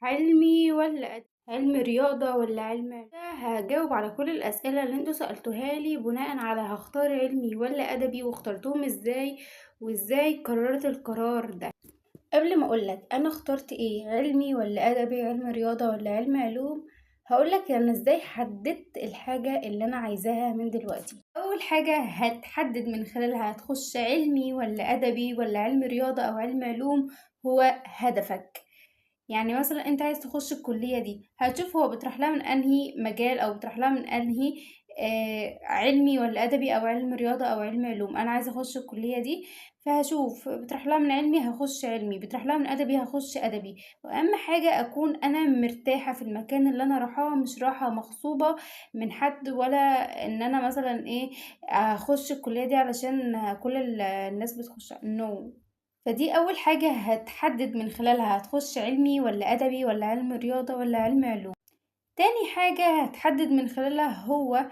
علمي ولا علم رياضة ولا علم هجاوب على كل الأسئلة اللي انتوا سألتوها لي بناء على هختار علمي ولا أدبي واخترتهم ازاي وازاي قررت القرار ده. قبل ما اقولك انا اخترت ايه، علمي ولا ادبي، علم رياضة ولا علم علوم، هقولك انا ازاي حددت الحاجة اللي انا عايزاها من دلوقتي. اول حاجة هتحدد من خلالها هتخش علمي ولا ادبي ولا علم رياضة او علم علوم هو هدفك. يعني مثلا انت عايز تخش الكلية دي هتشوف هو بتروح لها من انهي مجال او بتروح لها من انهي علمي ولا ادبي او علم رياضة او علم علوم. انا عايزة اخش الكلية دي فهشوف بتروح لها من علمي هخش علمي، بتروح لها من ادبي هخش ادبي. واهم حاجة اكون انا مرتاحة في المكان اللي انا رايحاه، مش رايحة مغصوبة من حد، ولا ان انا مثلا ايه اخش الكلية دي علشان كل الناس بتخش نو. فدي اول حاجة هتحدد من خلالها هتخش علمي ولا ادبي ولا علم رياضة ولا علم علوم. تاني حاجة هتحدد من خلالها هو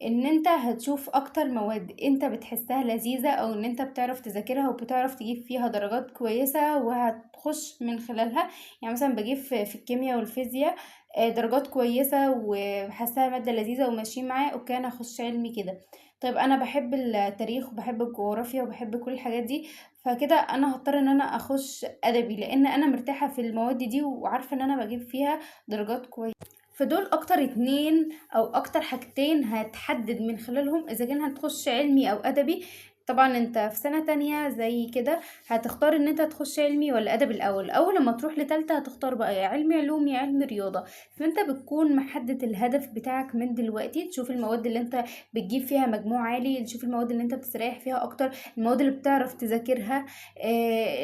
ان انت هتشوف اكتر مواد انت بتحسها لذيذة او ان انت بتعرف تذاكرها وبتعرف تجيب فيها درجات كويسة وهتخش من خلالها. يعني مثلا بجيب في الكيمياء والفيزياء درجات كويسة وحاساها مادة لذيذة وماشيين معايا، اوكي انا هخش علمي كده. طيب انا بحب التاريخ وبحب الجغرافيا وبحب كل الحاجات دي، فكده انا هضطر ان انا اخش ادبي لان انا مرتاحة في المواد دي وعارفة ان انا بجيب فيها درجات كويسة. فدول اكتر اتنين او اكتر حاجتين هتحدد من خلالهم اذا كان هتخش علمي او ادبي. طبعا انت في سنة تانية زي كده هتختار ان انت تخش علمي ولا ادبي الاول. اول لما تروح لتالتة هتختار بقى يا علمي علوم يا علم رياضة. فانت بتكون محدد الهدف بتاعك من دلوقتي، تشوف المواد اللي انت بتجيب فيها مجموع عالي، تشوف المواد اللي انت بتستريح فيها اكتر، المواد اللي بتعرف تذاكرها،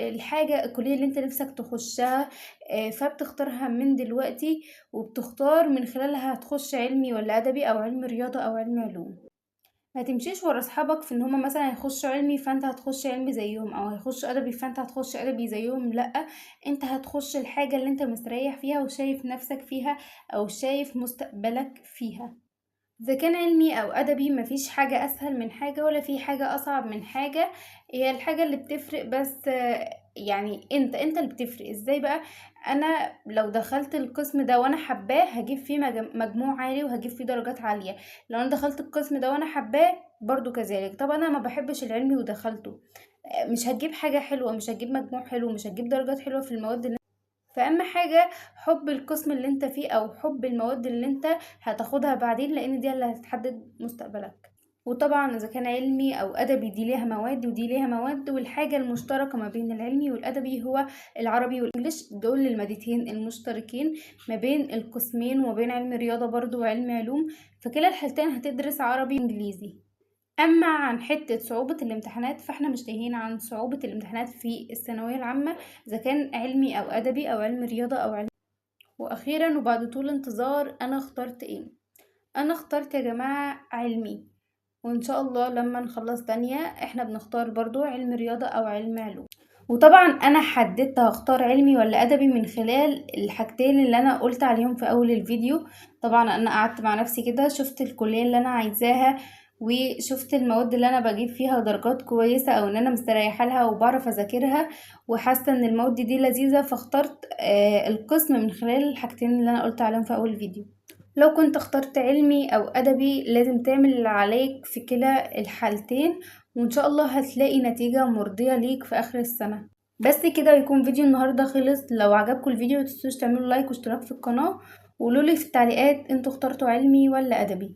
الحاجة الكلية اللي انت نفسك تخشها. فبتختارها من دلوقتي وبتختار من خلالها هتخش علمي ولا ادبي او علم رياضة او علم علوم. ما تمشيش ورا اصحابك في ان هما مثلا هيخشوا علمي فانت هتخش علمي زيهم او هيخشوا ادبي فانت هتخش ادبي زيهم. لا، انت هتخش الحاجة اللي انت مستريح فيها وشايف نفسك فيها او شايف مستقبلك فيها. اذا كان علمي او ادبي مفيش حاجة اسهل من حاجة ولا في حاجة اصعب من حاجة. هي الحاجة اللي بتفرق بس يعني انت اللي بتفرق ازاي بقى. انا لو دخلت القسم ده وانا حباه هجيب فيه مجموع عالي وهجيب فيه درجات عالية. لو انا دخلت القسم ده وانا حباه برضو كذلك. طب انا ما بحبش العلمي ودخلته، مش هتجيب حاجة حلوة، مش هتجيب مجموع حلو، مش هتجيب درجات حلوة في المواد اللي. فأهم حاجة حب القسم اللي انت فيه او حب المواد اللي انت هتاخدها بعدين لان دي اللي هتحدد مستقبلك. وطبعا اذا كان علمي او ادبي دي ليها مواد ودي ليها مواد، والحاجة المشتركة ما بين العلمي والادبي هو العربي والانجليش. دول المادتين المشتركين ما بين القسمين وما بين علم رياضة برضو وعلم علوم. فكلا الحالتين هتدرس عربي وانجليزي. اما عن حتة صعوبة الامتحانات فاحنا مش تايهين عن صعوبة الامتحانات في الثانوية العامة اذا كان علمي او ادبي او علم رياضة او علم. واخيرا وبعد طول انتظار انا اخترت ايه؟ انا اخترت يا جماعة علمي. وان شاء الله لما نخلص تانية احنا بنختار برضو علم رياضة او علم علوم. وطبعا انا حددت هختار علمي ولا ادبي من خلال الحاجتين اللي انا قلت عليهم في اول الفيديو. طبعا انا قعدت مع نفسي كده شفت الكلية اللي انا عايزاها وشفت المواد اللي انا بجيب فيها درجات كويسة او ان انا مستريحة لها وبعرف اذاكرها وحاسة ان المواد دي لذيذة، فاخترت القسم من خلال الحاجتين اللي انا قلت عليهم في اول الفيديو. لو كنت اخترت علمي او ادبي لازم تعمل اللي عليك في كلا الحالتين وان شاء الله هتلاقي نتيجة مرضية ليك في اخر السنة. بس كده يكون فيديو النهاردة خلص. لو عجبكم الفيديو متنسوش تعملوا لايك واشتراك في القناة وقولولي في التعليقات انتوا اخترتوا علمي ولا ادبي.